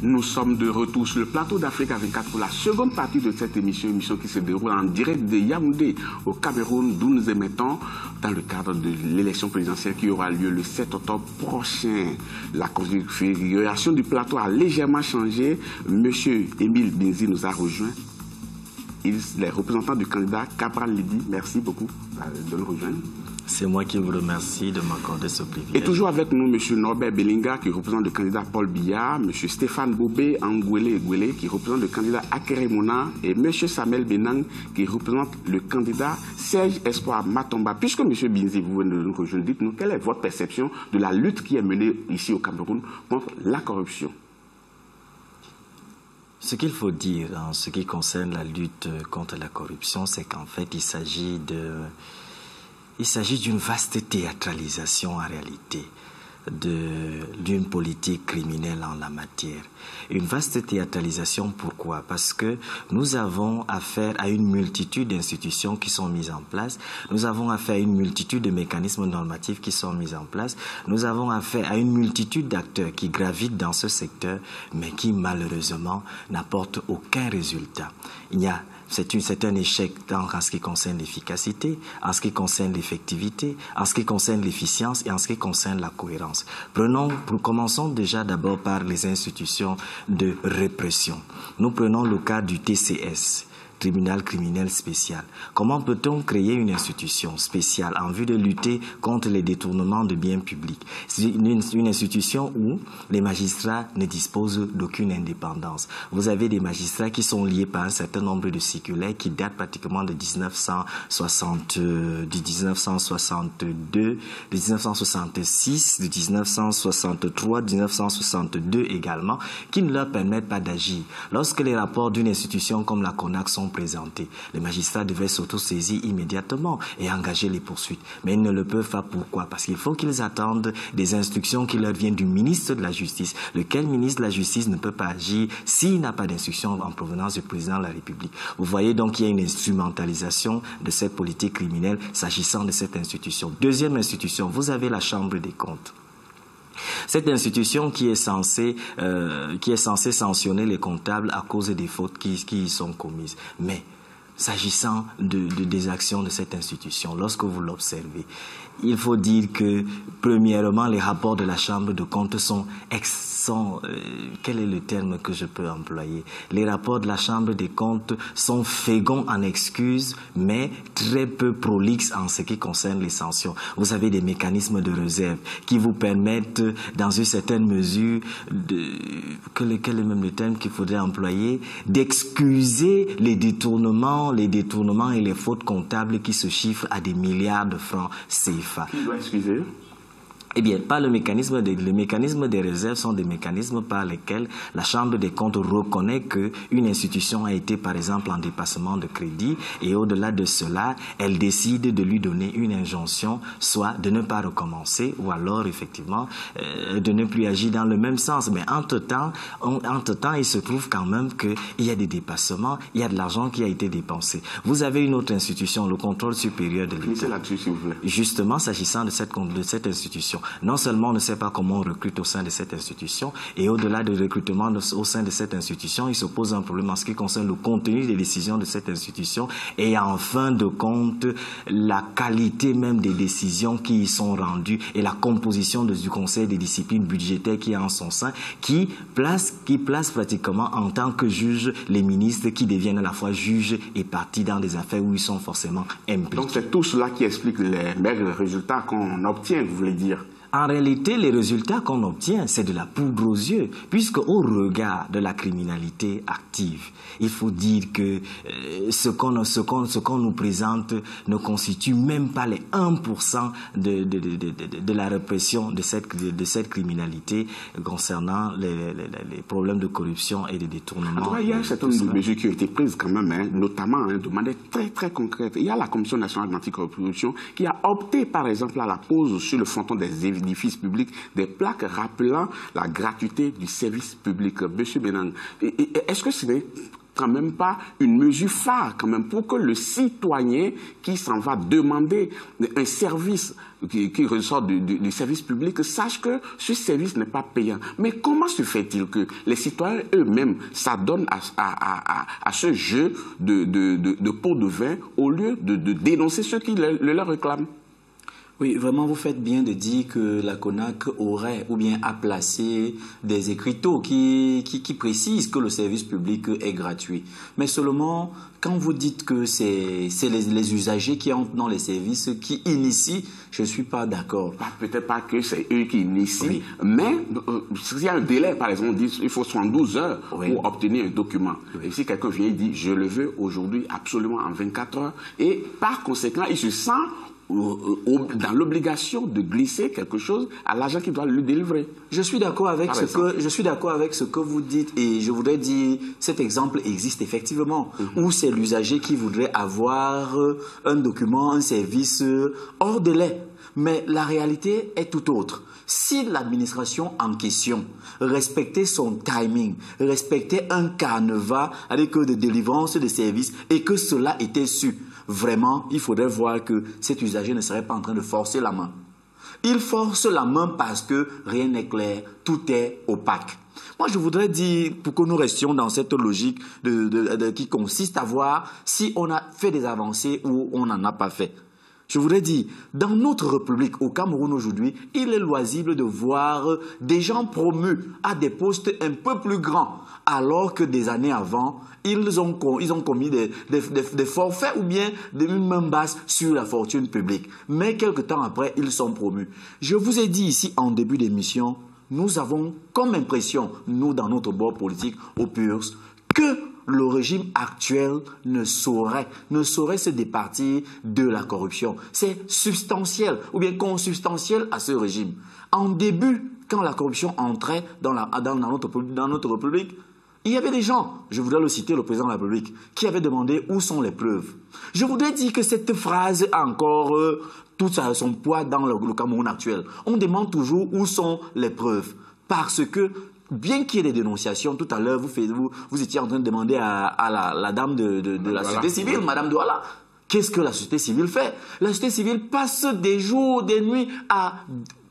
Nous sommes de retour sur le plateau d'Africa 24 pour la seconde partie de cette émission qui se déroule en direct de Yaoundé au Cameroun, d'où nous émettons dans le cadre de l'élection présidentielle qui aura lieu le 7 octobre prochain. La configuration du plateau a légèrement changé. Monsieur Émile Binzi nous a rejoint. Il est le représentant du candidat Cabral Lidi. Merci beaucoup de le rejoindre. C'est moi qui vous remercie de m'accorder ce privilège. Et toujours avec nous, M. Norbert Bellinga, qui représente le candidat Paul Biya, M. Stéphane Bobé Angouélé, qui représente le candidat Akere Mona, et M. Samuel Benang, qui représente le candidat Serge Espoir Matomba. Puisque M. Binzi, vous venez de nous rejoindre, dites-nous quelle est votre perception de la lutte qui est menée ici au Cameroun contre la corruption? Ce qu'il faut dire en ce qui concerne la lutte contre la corruption, c'est qu'en fait, il s'agit d'une vaste théâtralisation en réalité d'une politique criminelle en la matière. Une vaste théâtralisation, pourquoi? Parce que nous avons affaire à une multitude d'institutions qui sont mises en place, nous avons affaire à une multitude de mécanismes normatifs qui sont mis en place, nous avons affaire à une multitude d'acteurs qui gravitent dans ce secteur, mais qui malheureusement n'apportent aucun résultat. C'est un échec en ce qui concerne l'efficacité, en ce qui concerne l'effectivité, en ce qui concerne l'efficience et en ce qui concerne la cohérence. Commençons déjà d'abord par les institutions de répression. Nous prenons le cas du TCS, tribunal criminel spécial. Comment peut-on créer une institution spéciale en vue de lutter contre les détournements de biens publics? C'est une institution où les magistrats ne disposent d'aucune indépendance. Vous avez des magistrats qui sont liés par un certain nombre de circulaires qui datent pratiquement de 1962, de 1966, de 1963, de 1962 également, qui ne leur permettent pas d'agir. Lorsque les rapports d'une institution comme la CONAC sont présentés, les magistrats devaient s'auto-saisir immédiatement et engager les poursuites. Mais ils ne le peuvent pas. Pourquoi? Parce qu'il faut qu'ils attendent des instructions qui leur viennent du ministre de la Justice. Lequel ministre de la Justice ne peut pas agir s'il n'a pas d'instruction en provenance du président de la République. Vous voyez donc qu'il y a une instrumentalisation de cette politique criminelle s'agissant de cette institution. Deuxième institution, vous avez la Chambre des comptes. Cette institution qui est censée sanctionner les comptables à cause des fautes qui y sont commises. Mais s'agissant des actions de cette institution, lorsque vous l'observez, il faut dire que, premièrement, les rapports de la Chambre de comptes quel est le terme que je peux employer? Les rapports de la Chambre des comptes sont féconds en excuses, mais très peu prolixes en ce qui concerne les sanctions. Vous avez des mécanismes de réserve qui vous permettent, dans une certaine mesure, quel est même le terme qu'il faudrait employer, d'excuser les détournements et les fautes comptables qui se chiffrent à des milliards de francs CFA. Qui doit excuser? Eh bien, pas le mécanisme des réserves sont des mécanismes par lesquels la Chambre des comptes reconnaît qu'une institution a été, par exemple, en dépassement de crédit et au-delà de cela, elle décide de lui donner une injonction, soit de ne pas recommencer ou alors, effectivement, de ne plus agir dans le même sens. Mais entre-temps, il se trouve quand même qu'il y a des dépassements, il y a de l'argent qui a été dépensé. Vous avez une autre institution, le contrôle supérieur de l'État. Justement, s'agissant de cette institution, non seulement on ne sait pas comment on recrute au sein de cette institution, et au-delà du recrutement au sein de cette institution, il se pose un problème en ce qui concerne le contenu des décisions de cette institution et en fin de compte, la qualité même des décisions qui y sont rendues et la composition du Conseil des disciplines budgétaires qui est en son sein, qui place pratiquement en tant que juge les ministres qui deviennent à la fois juges et parties dans des affaires où ils sont forcément impliqués. Donc c'est tout cela qui explique les maigres résultats qu'on obtient, vous voulez dire? En réalité, les résultats qu'on obtient, c'est de la poudre aux yeux, puisque au regard de la criminalité active, il faut dire que ce qu'on nous présente ne constitue même pas les 1% de la répression de cette criminalité concernant les problèmes de corruption et de détournement. Alors, il y a un certain nombre de mesures qui ont été prises quand même, notamment de manière très très concrète. Il y a la Commission nationale d'anticorruption qui a opté par exemple à la pose sur le fronton des édifices publics des plaques rappelant la gratuité du service public. Monsieur Benang, est-ce que ce n'est quand même pas une mesure phare quand même pour que le citoyen qui s'en va demander un service qui ressort du service public sache que ce service n'est pas payant. Mais comment se fait-il que les citoyens eux-mêmes s'adonnent à ce jeu de pot de vin au lieu de dénoncer ceux qui le leur réclament? Oui, vraiment, vous faites bien de dire que la CONAC aurait ou bien a placé des écriteaux qui précisent que le service public est gratuit. Mais seulement, quand vous dites que c'est les usagers qui entrent dans les services qui initient, je ne suis pas d'accord. Peut-être pas que c'est eux qui initient, oui. Mais s'il y a un délai, par exemple, on dit qu'il faut 72 heures oui. pour obtenir un document. Oui. Et si quelqu'un vient et dit « je le veux aujourd'hui absolument en 24 heures », et par conséquent, il se sent dans l'obligation de glisser quelque chose à l'agent qui doit le délivrer. Je suis d'accord avec ce que vous dites et je voudrais dire cet exemple existe effectivement où c'est l'usager qui voudrait avoir un document, un service hors délai. Mais la réalité est tout autre. Si l'administration en question respectait son timing, respectait un canevas avec de délivrance de services et que cela était su, vraiment, il faudrait voir que cet usager ne serait pas en train de forcer la main. Il force la main parce que rien n'est clair, tout est opaque. Moi, je voudrais dire, pour que nous restions dans cette logique qui consiste à voir si on a fait des avancées ou on n'en a pas fait. Je voudrais dire, dans notre République, au Cameroun aujourd'hui, il est loisible de voir des gens promus à des postes un peu plus grands, alors que des années avant, ils ont commis des forfaits ou bien une main basse sur la fortune publique. Mais quelque temps après, ils sont promus. Je vous ai dit ici en début d'émission, nous avons comme impression, nous dans notre bord politique au PURS, que le régime actuel ne saurait se départir de la corruption. C'est substantiel ou bien consubstantiel à ce régime. En début, quand la corruption entrait dans notre République, il y avait des gens, je voudrais le citer, le président de la République, qui avaient demandé où sont les preuves. Je voudrais dire que cette phrase a encore tout son poids dans le Cameroun actuel. On demande toujours où sont les preuves. Parce que bien qu'il y ait des dénonciations, tout à l'heure, vous étiez en train de demander à la dame de la société civile, Madame Douala, qu'est-ce que la société civile fait? La société civile passe des jours, des nuits à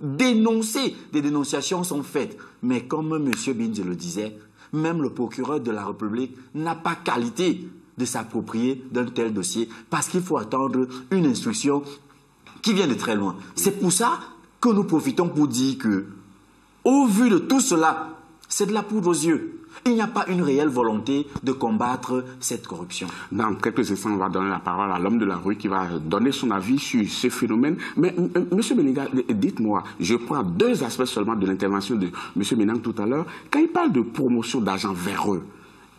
dénoncer. Des dénonciations sont faites. Mais comme M. Binge le disait, même le procureur de la République n'a pas qualité de s'approprier d'un tel dossier parce qu'il faut attendre une instruction qui vient de très loin. C'est pour ça que nous profitons pour dire que, au vu de tout cela, c'est de la poudre aux yeux. Il n'y a pas une réelle volonté de combattre cette corruption. Dans quelques instants, on va donner la parole à l'homme de la rue qui va donner son avis sur ce phénomène. Mais M. Menenga, dites-moi, je prends deux aspects seulement de l'intervention de M. Menenga tout à l'heure. Quand il parle de promotion d'agents véreux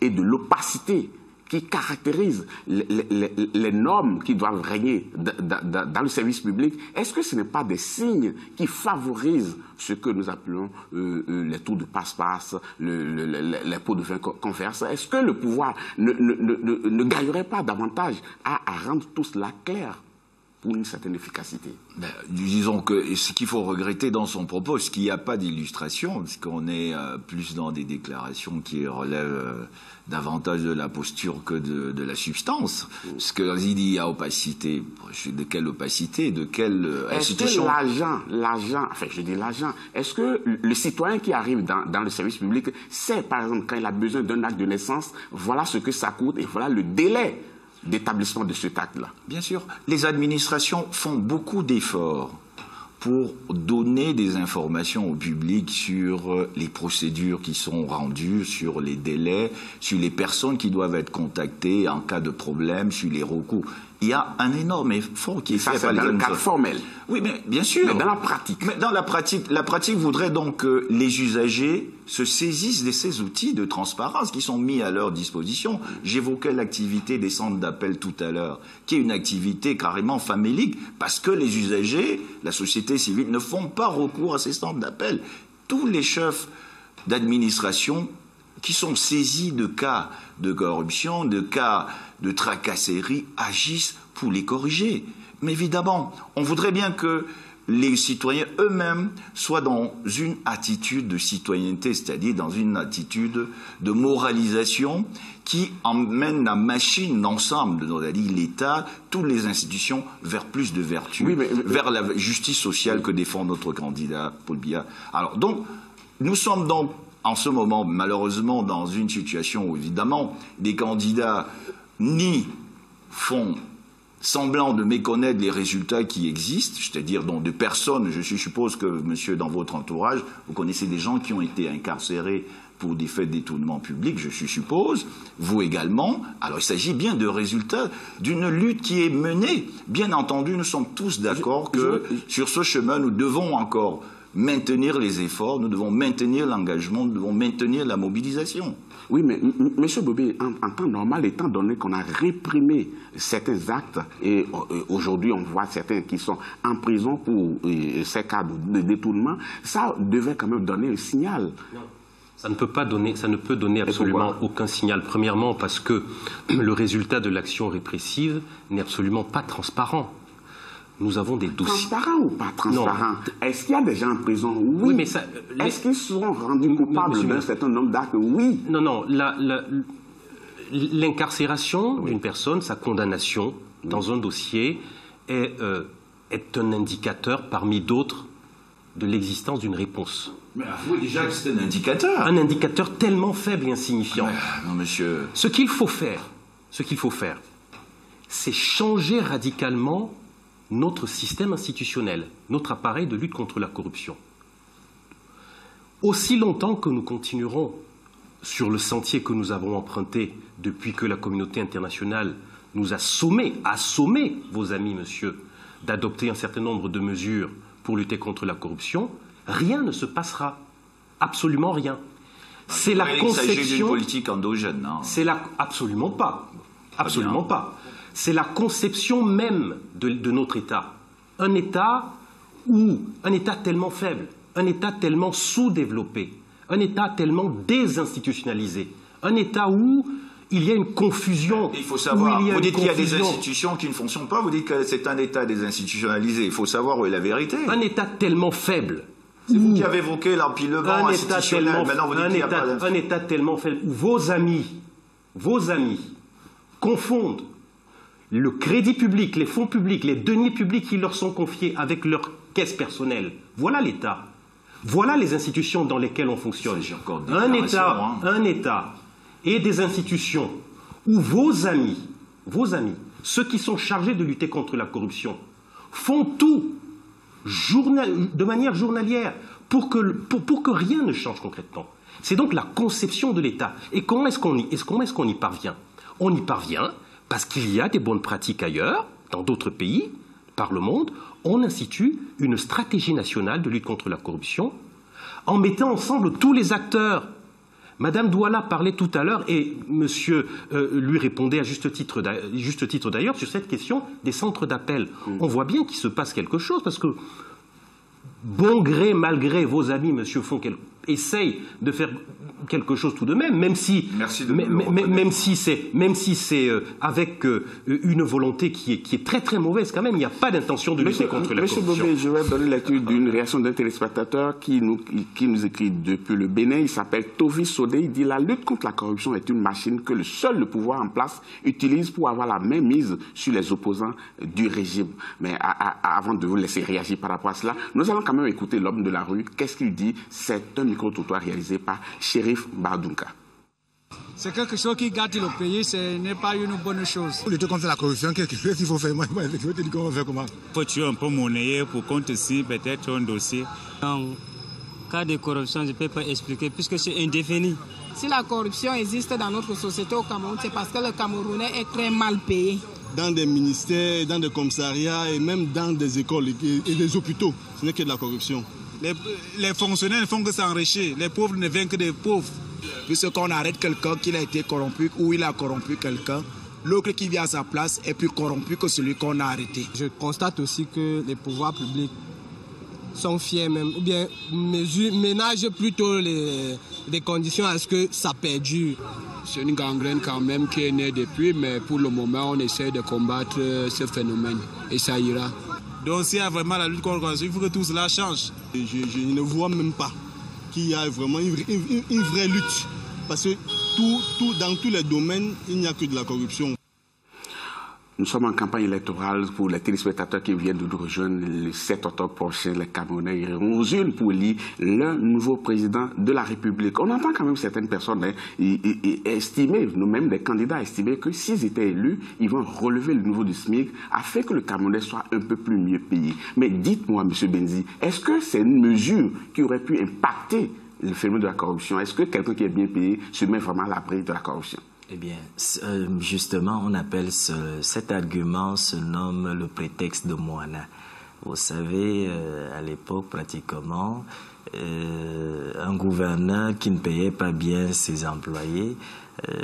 et de l'opacité qui caractérise les normes qui doivent régner dans le service public, est-ce que ce n'est pas des signes qui favorisent ce que nous appelons les tours de passe-passe, les pots de vin qu'on verse? Est-ce que le pouvoir ne gagnerait pas davantage à rendre tout cela clair pour une certaine efficacité? Disons que ce qu'il faut regretter dans son propos, c'est qu'il n'y a pas d'illustration, parce qu'on est plus dans des déclarations qui relèvent davantage de la posture que de la substance. Parce que il dit il y a opacité. De quelle opacité? De quelle institution? Est-ce que l'agent, est-ce que le citoyen qui arrive dans le service public sait, par exemple, quand il a besoin d'un acte de naissance, voilà ce que ça coûte et voilà le délai d'établissement de cet acte-là? Bien sûr. Les administrations font beaucoup d'efforts pour donner des informations au public sur les procédures qui sont rendues, sur les délais, sur les personnes qui doivent être contactées en cas de problème, sur les recours. Il y a un énorme effort qui est fait par les dans le cadre formel. Oui, mais bien sûr. Mais dans la pratique. Mais dans la pratique voudrait donc que les usagers se saisissent de ces outils de transparence qui sont mis à leur disposition. J'évoquais l'activité des centres d'appel tout à l'heure, qui est une activité carrément famélique, parce que les usagers, la société civile, ne font pas recours à ces centres d'appel. Tous les chefs d'administration qui sont saisis de cas de corruption, de cas de tracasserie, agissent pour les corriger. Mais évidemment, on voudrait bien que les citoyens eux-mêmes soient dans une attitude de citoyenneté, c'est-à-dire dans une attitude de moralisation qui emmène la machine d'ensemble, c'est-à-dire l'État, toutes les institutions, vers plus de vertu, vers la justice sociale que défend notre candidat Paul Biya. Alors donc, nous sommes donc en ce moment, malheureusement, dans une situation où, évidemment, des candidats ni font semblant de méconnaître les résultats qui existent, c'est-à-dire dont de personnes, je suppose que, monsieur, dans votre entourage, vous connaissez des gens qui ont été incarcérés pour des faits de détournement public, je suppose, vous également. Alors il s'agit bien de résultats d'une lutte qui est menée. Bien entendu, nous sommes tous d'accord que sur ce chemin, nous devons encore maintenir les efforts, nous devons maintenir l'engagement, nous devons maintenir la mobilisation. Oui, mais M. Bobé, en temps normal, étant donné qu'on a réprimé certains actes, et aujourd'hui on voit certains qui sont en prison pour ces cas de détournement, ça devait quand même donner un signal. Non. Ça ne peut donner absolument aucun signal. Premièrement, parce que le résultat de l'action répressive n'est absolument pas transparent. Nous avons des dossiers. Transparent ou pas transparent? Est-ce qu'il y a des gens en prison? Oui, mais ça... Est-ce qu'ils seront rendus coupables d'un certain nombre d'actes? Oui. Non. L'incarcération d'une personne, sa condamnation dans un dossier est un indicateur parmi d'autres de l'existence d'une réponse. Mais avouez déjà que c'est un indicateur. Un indicateur tellement faible et insignifiant. Non, monsieur. Ce qu'il faut faire, c'est changer radicalement notre système institutionnel, notre appareil de lutte contre la corruption. Aussi longtemps que nous continuerons sur le sentier que nous avons emprunté depuis que la communauté internationale nous a sommé, vos amis, monsieur, d'adopter un certain nombre de mesures pour lutter contre la corruption, rien ne se passera. Absolument rien. C'est la conception... Il s'agit d'une politique endogène, non? Absolument pas. Absolument pas. C'est la conception même de notre État. Un État tellement faible, un État tellement sous-développé, un État tellement désinstitutionnalisé, un État où il y a une confusion. Il faut savoir, vous dites qu'il y a des institutions qui ne fonctionnent pas, vous dites que c'est un État désinstitutionnalisé. Il faut savoir où est la vérité. Un État tellement faible. C'est vous qui avez évoqué l'empilement institutionnel. Un État tellement faible où vos amis confondent le crédit public, les fonds publics, les deniers publics qui leur sont confiés avec leur caisse personnelle. Voilà l'État. Voilà les institutions dans lesquelles on fonctionne. Un État et des institutions où vos amis, ceux qui sont chargés de lutter contre la corruption, font tout de manière journalière pour que rien ne change concrètement. C'est donc la conception de l'État. Et comment est-ce qu'on y parvient? On y parvient parce qu'il y a des bonnes pratiques ailleurs, dans d'autres pays, par le monde. On institue une stratégie nationale de lutte contre la corruption en mettant ensemble tous les acteurs. Madame Douala parlait tout à l'heure, et monsieur lui répondait à juste titre d'ailleurs, sur cette question des centres d'appel. On voit bien qu'il se passe quelque chose, parce que bon gré, mal gré, vos amis, monsieur, essayent de faire quelque chose tout de même, même si c'est avec une volonté qui est très très mauvaise quand même. Il n'y a pas d'intention de lutter contre la corruption. Monsieur Bobé, je vais donner lecture d'une réaction d'un téléspectateur qui nous écrit depuis le Bénin. Il s'appelle Tovi Sodé. Il dit: la lutte contre la corruption est une machine que le pouvoir en place utilise pour avoir la main mise sur les opposants du régime. Mais avant de vous laisser réagir par rapport à cela, nous allons quand même écouter l'homme de la rue. Qu'est-ce qu'il dit? C'est un micro-trottoir réalisé par Chérif Bardunka. C'est quelque chose qui gâte le pays, ce n'est pas une bonne chose. Pour lutter contre la corruption, qu'est-ce qu'il faut faire? Moi, je vais te dire comment faire comment. Il faut tuer un peu monnaie pour qu'on te signe peut-être un dossier. En cas de corruption, je ne peux pas expliquer puisque c'est indéfini. Si la corruption existe dans notre société au Cameroun, c'est parce que le Camerounais est très mal payé. Dans des ministères, dans des commissariats et même dans des écoles et des hôpitaux, ce n'est que de la corruption. Les fonctionnaires ne font que s'enrichir, les pauvres ne viennent que des pauvres. Puisqu'on arrête quelqu'un qui a été corrompu ou il a corrompu quelqu'un, l'autre qui vient à sa place est plus corrompu que celui qu'on a arrêté. Je constate aussi que les pouvoirs publics sont fiers même, ou bien ménagent plutôt les conditions à ce que ça perdure. C'est une gangrène quand même qui est née depuis, mais pour le moment on essaie de combattre ce phénomène et ça ira. Donc s'il y a vraiment la lutte contre la corruption, il faut que tout cela change. Je ne vois même pas qu'il y a vraiment une vraie lutte. Parce que dans tous les domaines, il n'y a que de la corruption. Nous sommes en campagne électorale pour les téléspectateurs qui viennent de nous rejoindre le 7 octobre prochain. Les Camerounais iront aux urnes pour élire le nouveau président de la République. On entend quand même certaines personnes estimer, nous-mêmes des candidats estimer que s'ils étaient élus, ils vont relever le niveau du SMIC afin que le Camerounais soit un peu plus mieux payé. Mais dites-moi, M. Benzi, est-ce que c'est une mesure qui aurait pu impacter le phénomène de la corruption? Est-ce que quelqu'un qui est bien payé se met vraiment à l'abri de la corruption? Eh bien, justement, on appelle cet argument se nomme le prétexte de Moana. Vous savez, à l'époque, pratiquement, un gouverneur qui ne payait pas bien ses employés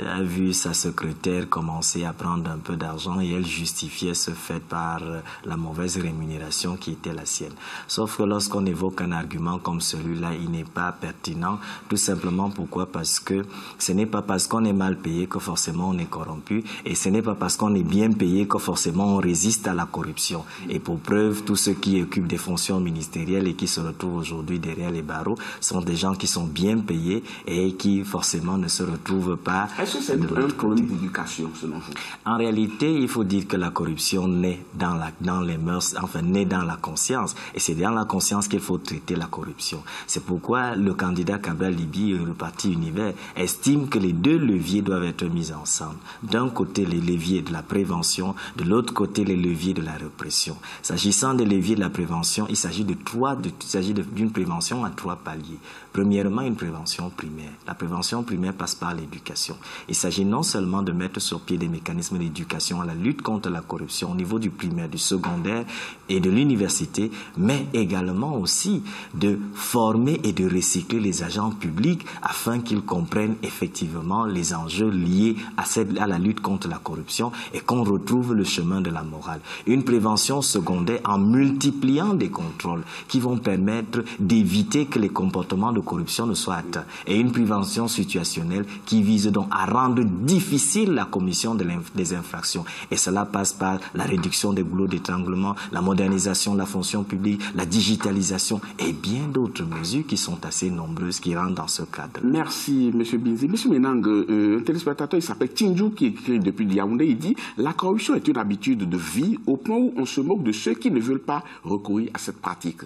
a vu sa secrétaire commencer à prendre un peu d'argent et elle justifiait ce fait par la mauvaise rémunération qui était la sienne. Sauf que lorsqu'on évoque un argument comme celui-là, il n'est pas pertinent, tout simplement pourquoi? Parce que ce n'est pas parce qu'on est mal payé que forcément on est corrompu et ce n'est pas parce qu'on est bien payé que forcément on résiste à la corruption. Et pour preuve, tous ceux qui occupent des fonctions ministérielles et qui se retrouvent aujourd'hui derrière les barreaux sont des gens qui sont bien payés et qui forcément ne se retrouvent pas. Est-ce que c'est un problème d'éducation selon vous? En réalité, il faut dire que la corruption naît dans les mœurs, enfin naît dans la conscience. Et c'est dans la conscience qu'il faut traiter la corruption. C'est pourquoi le candidat Cabral Libi et le parti Univers estiment que les deux leviers doivent être mis ensemble. D'un côté, les leviers de la prévention, de l'autre côté, les leviers de la répression. S'agissant des leviers de la prévention, il s'agit d'une prévention à 3 paliers. Premièrement, une prévention primaire. La prévention primaire passe par l'éducation. Il s'agit non seulement de mettre sur pied des mécanismes d'éducation à la lutte contre la corruption au niveau du primaire, du secondaire et de l'université, mais également aussi de former et de recycler les agents publics afin qu'ils comprennent effectivement les enjeux liés à la lutte contre la corruption et qu'on retrouve le chemin de la morale. Une prévention secondaire en multipliant des contrôles qui vont permettre d'éviter que les comportements de corruption ne soient atteints. Et une prévention situationnelle qui vise donc à rendre difficile la commission des infractions. Et cela passe par la réduction des goulots d'étranglement, la modernisation de la fonction publique, la digitalisation et bien d'autres mesures qui sont assez nombreuses qui rentrent dans ce cadre. Merci, M. Binzi. M. Menang, un téléspectateur, il s'appelle Tinju, qui écrit depuis Yaoundé, il dit « La corruption est une habitude de vie au point où on se moque de ceux qui ne veulent pas recourir à cette pratique. »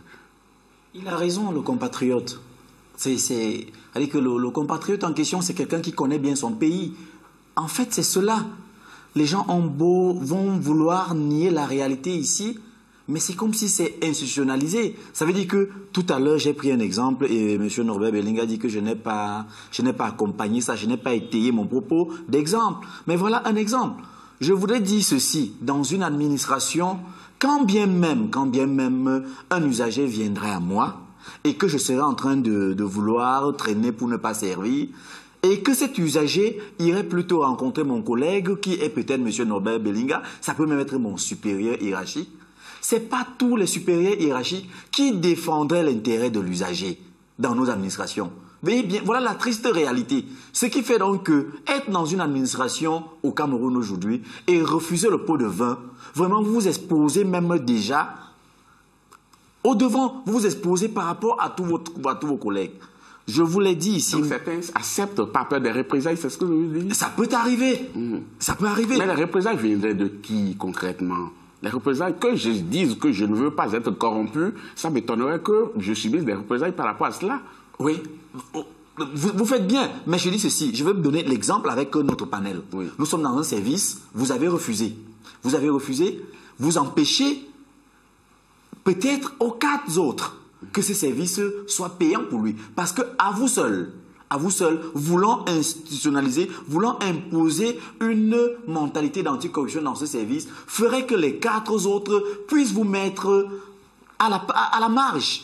Il a raison, le compatriote. C'est-à-dire que le compatriote en question, c'est quelqu'un qui connaît bien son pays. En fait, c'est cela. Les gens vont vouloir nier la réalité ici, mais c'est comme si c'est institutionnalisé. Ça veut dire que tout à l'heure, j'ai pris un exemple et M. Norbert Bellinga dit que je n'ai pas accompagné ça, je n'ai pas étayé mon propos d'exemple. Mais voilà un exemple. Je voudrais dire ceci, dans une administration, quand bien même un usager viendrait à moi, et que je serais en train de vouloir traîner pour ne pas servir, et que cet usager irait plutôt rencontrer mon collègue qui est peut-être M. Norbert Bellinga, ça peut même être mon supérieur hiérarchique. Ce n'est pas tous les supérieurs hiérarchiques qui défendraient l'intérêt de l'usager dans nos administrations. Voyez bien, voilà la triste réalité. Ce qui fait donc que être dans une administration au Cameroun aujourd'hui et refuser le pot de vin, vraiment vous vous exposez même déjà au devant, vous vous exposez par rapport à tous vos collègues. Je vous l'ai dit ici. Donc certains acceptent par peur des représailles, c'est ce que vous dites? Ça peut arriver. Ça peut arriver. Mais les représailles viendraient de qui concrètement? Les représailles, que je dise que je ne veux pas être corrompu, ça m'étonnerait que je subisse des représailles par rapport à cela. Oui. Vous faites bien, mais je dis ceci. Je vais vous donner l'exemple avec notre panel. Oui. Nous sommes dans un service, vous avez refusé. Vous avez refusé, vous empêchez peut-être aux 4 autres que ce service soit payant pour lui. Parce que à vous seul, voulant institutionnaliser, voulant imposer une mentalité d'anticorruption dans ce service, ferait que les 4 autres puissent vous mettre à la marge.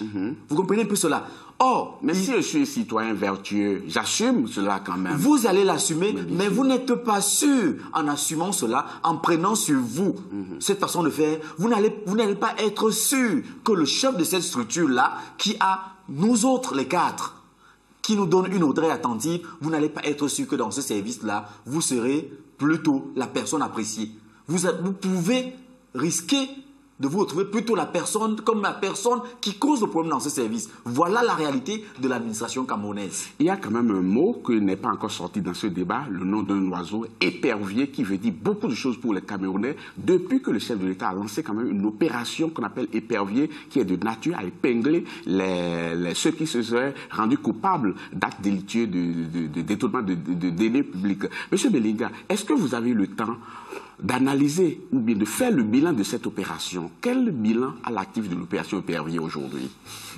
Vous comprenez un peu cela? Or, mais si je suis citoyen vertueux, j'assume cela quand même. Vous allez l'assumer, mais vous n'êtes pas sûr en assumant cela, en prenant sur vous cette façon de faire. Vous n'allez pas être sûr que le chef de cette structure-là, qui a nous autres les 4, qui nous donne une oreille attentive, vous n'allez pas être sûr que dans ce service-là, vous serez plutôt la personne appréciée. Vous pouvez risquer de vous retrouver plutôt comme la personne qui cause le problème dans ce service. Voilà la réalité de l'administration camerounaise. Il y a quand même un mot qui n'est pas encore sorti dans ce débat, le nom d'un oiseau, épervier, qui veut dire beaucoup de choses pour les Camerounais, depuis que le chef de l'État a lancé quand même une opération qu'on appelle épervier, qui est de nature à épingler ceux qui se seraient rendus coupables d'actes délictueux de détournement de deniers publics. Monsieur Belinga, est-ce que vous avez eu le temps d'analyser ou bien de faire le bilan de cette opération? Quel bilan à l'actif de l'opération épervier aujourd'hui?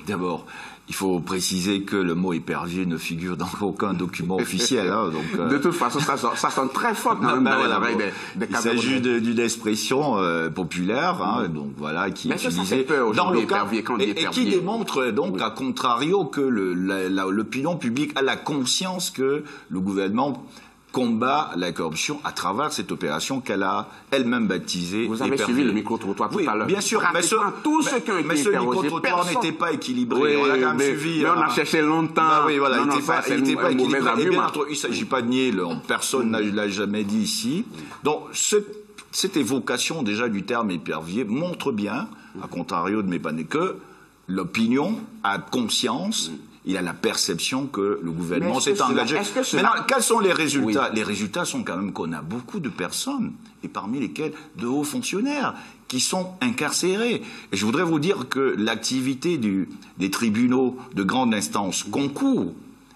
D'abord, il faut préciser que le mot épervier ne figure dans aucun document officiel. Hein, donc, de toute façon, ça sonne très fort quand même dans les oreilles des Camerounais. Il s'agit d'une expression populaire, hein, donc voilà, qui est utilisée dans le cas et qui démontre donc, à contrario, que l'opinion publique a la conscience que le gouvernement combat la corruption à travers cette opération qu'elle a elle-même baptisée. Vous avez suivi le micro-trottoir tout à l'heure. Bien sûr, mais ce micro-trottoir n'était pas équilibré. Oui, on l'a quand même suivi. Mais on a cherché longtemps. Bah oui, voilà, il n'était pas équilibré. Et bien, il ne s'agit pas de nier, personne ne l'a jamais dit ici. Donc, cette évocation déjà du terme épervier montre bien, à contrario de Mépane, que l'opinion a conscience. Il a la perception que le gouvernement s'est engagé. Maintenant, quels sont les résultats? Les résultats sont quand même qu'on a beaucoup de personnes, et parmi lesquelles de hauts fonctionnaires, qui sont incarcérés. Et je voudrais vous dire que l'activité des tribunaux de grande instance concourt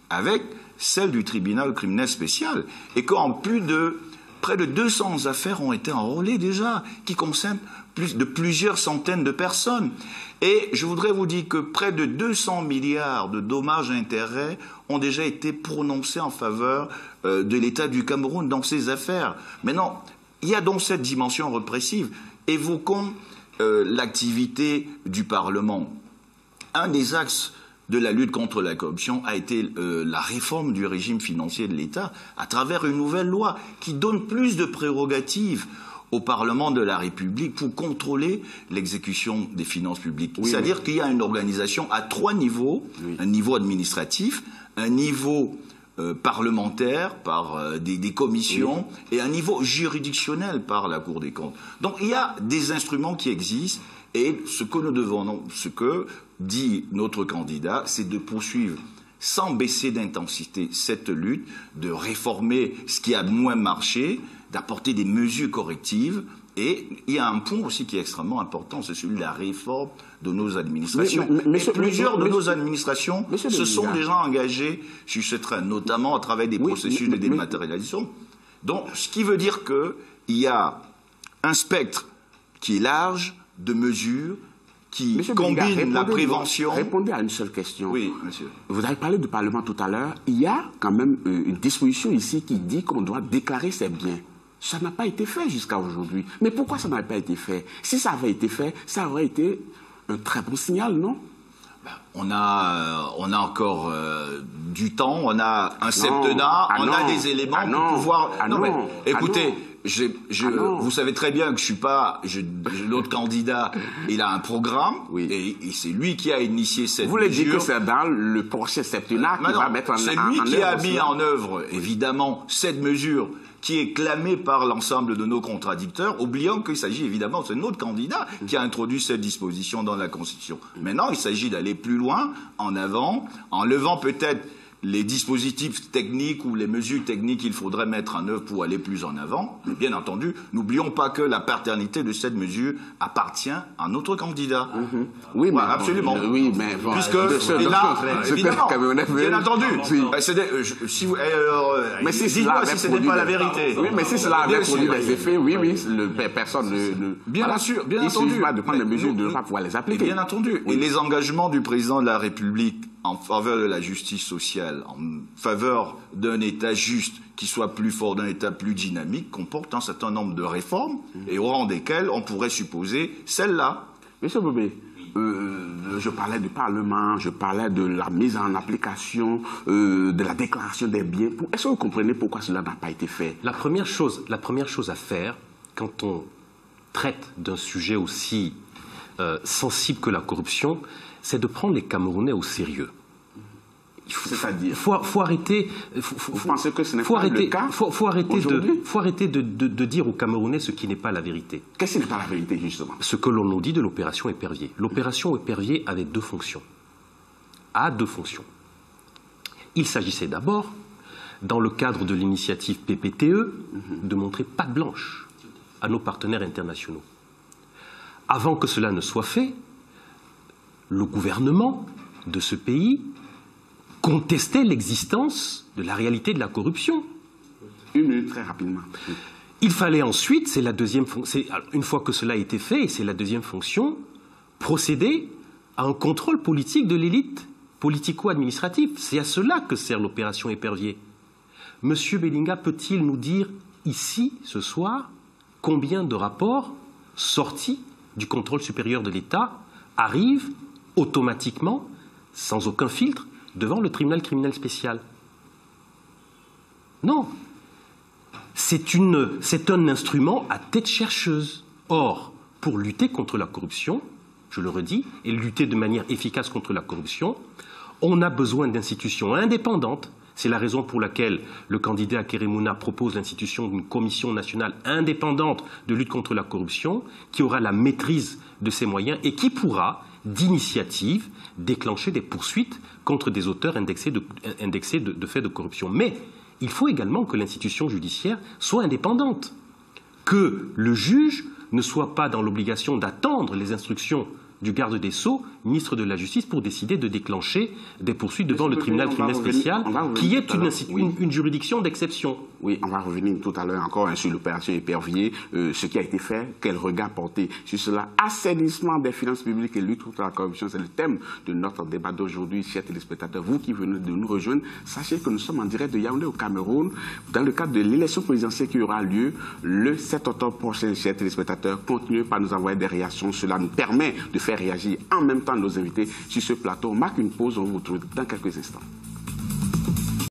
avec celle du tribunal criminel spécial, et qu'en plus de près de 200 affaires ont été enrôlées déjà, qui concernent plusieurs centaines de personnes. Et je voudrais vous dire que près de 200 milliards de dommages et intérêts ont déjà été prononcés en faveur de l'État du Cameroun dans ces affaires. Maintenant, il y a donc cette dimension répressive. Évoquons l'activité du Parlement. Un des axes de la lutte contre la corruption a été la réforme du régime financier de l'État à travers une nouvelle loi qui donne plus de prérogatives au Parlement de la République pour contrôler l'exécution des finances publiques. Oui, c'est-à-dire qu'il y a une organisation à 3 niveaux, un niveau administratif, un niveau parlementaire par des commissions et un niveau juridictionnel par la Cour des comptes. Donc il y a des instruments qui existent et ce que nous devons, ce que dit notre candidat, c'est de poursuivre sans baisser d'intensité cette lutte, de réformer ce qui a moins marché, d'apporter des mesures correctives. Et il y a un point aussi qui est extrêmement important, c'est celui de la réforme de nos administrations. Plusieurs de nos administrations se sont déjà engagées sur ce train, notamment à travers des processus de dématérialisation. Donc, ce qui veut dire qu'il y a un spectre qui est large de mesures qui combine la prévention. Répondez à une seule question. Oui, monsieur. Vous avez parlé du Parlement tout à l'heure. Il y a quand même une disposition ici qui dit qu'on doit déclarer ses biens. Ça n'a pas été fait jusqu'à aujourd'hui. Mais pourquoi ça n'a pas été fait? Si ça avait été fait, ça aurait été un très bon signal, non? On a encore du temps, on a un septennat, on a des éléments pour pouvoir... écoutez, vous savez très bien que je suis pas... L'autre candidat, il a un programme, et c'est lui qui a initié cette mesure. Vous voulez dire que c'est dans le prochain septennat qui va mettre en œuvre... C'est lui qui a mis en œuvre, évidemment, cette mesure qui est clamée par l'ensemble de nos contradicteurs, oubliant qu'il s'agit évidemment, c'est notre candidat qui a introduit cette disposition dans la Constitution. Maintenant, il s'agit d'aller plus loin, en avant, en levant peut-être les dispositifs techniques ou les mesures techniques qu'il faudrait mettre en œuvre pour aller plus en avant. Mais bien entendu, n'oublions pas que la paternité de cette mesure appartient à notre candidat. Oui, mais absolument. Oui, mais bon, puisque là, évidemment, bien entendu. Mais dites-moi si ce n'est pas la vérité. Oui, mais si cela avait produit des effets, personne ne... Bien sûr, bien entendu. Il suffit pas de prendre les mesures de ne pas pouvoir les appliquer. Bien entendu. Et les engagements du président de la République en faveur de la justice sociale, en faveur d'un État juste qui soit plus fort, d'un État plus dynamique, comporte un certain nombre de réformes, et au rang desquelles on pourrait supposer celle-là. Monsieur Bobé, je parlais du Parlement, je parlais de la mise en application, de la déclaration des biens. Est-ce que vous comprenez pourquoi cela n'a pas été fait? La première chose à faire, quand on traite d'un sujet aussi sensible que la corruption, c'est de prendre les Camerounais au sérieux. C'est-à-dire, faut arrêter. Vous pensez que ce n'est pas le cas? Faut arrêter de dire aux Camerounais ce qui n'est pas la vérité. Qu'est-ce qui n'est pas la vérité, justement? Ce que l'on nous dit de l'opération Épervier. L'opération Épervier avait deux fonctions. Il s'agissait d'abord, dans le cadre de l'initiative PPTE, de montrer patte blanche à nos partenaires internationaux. Avant que cela ne soit fait, le gouvernement de ce pays contestait l'existence de la réalité de la corruption. Une minute, très rapidement. Il fallait ensuite, c'est la deuxième une fois que cela a été fait, et c'est la deuxième fonction, procéder à un contrôle politique de l'élite politico-administrative. C'est à cela que sert l'opération Épervier. Monsieur Bellinga peut-il nous dire ici, ce soir, combien de rapports sortis du contrôle supérieur de l'État arrivent automatiquement, sans aucun filtre, devant le tribunal criminel spécial? Non. C'est un instrument à tête chercheuse. Or, pour lutter contre la corruption, je le redis, et lutter de manière efficace contre la corruption, on a besoin d'institutions indépendantes. C'est la raison pour laquelle le candidat à Keremouna propose l'institution d'une commission nationale indépendante de lutte contre la corruption, qui aura la maîtrise de ses moyens et qui pourra, d'initiative, déclencher des poursuites contre des auteurs indexés de faits de corruption. Mais il faut également que l'institution judiciaire soit indépendante, que le juge ne soit pas dans l'obligation d'attendre les instructions du garde des Sceaux, ministre de la Justice, pour décider de déclencher des poursuites devant le tribunal criminel spécial, qui est une juridiction d'exception. Oui, on va revenir tout à l'heure encore sur l'opération Épervier, ce qui a été fait, quel regard porté sur cela. Assainissement des finances publiques et lutte contre la corruption, c'est le thème de notre débat d'aujourd'hui, chers téléspectateurs. Vous qui venez de nous rejoindre, sachez que nous sommes en direct de Yaoundé au Cameroun, dans le cadre de l'élection présidentielle qui aura lieu le 7 octobre prochain, chers téléspectateurs. Continuez par nous envoyer des réactions, cela nous permet de faire réagir en même temps nos invités sur ce plateau. On marque une pause, on vous retrouve dans quelques instants.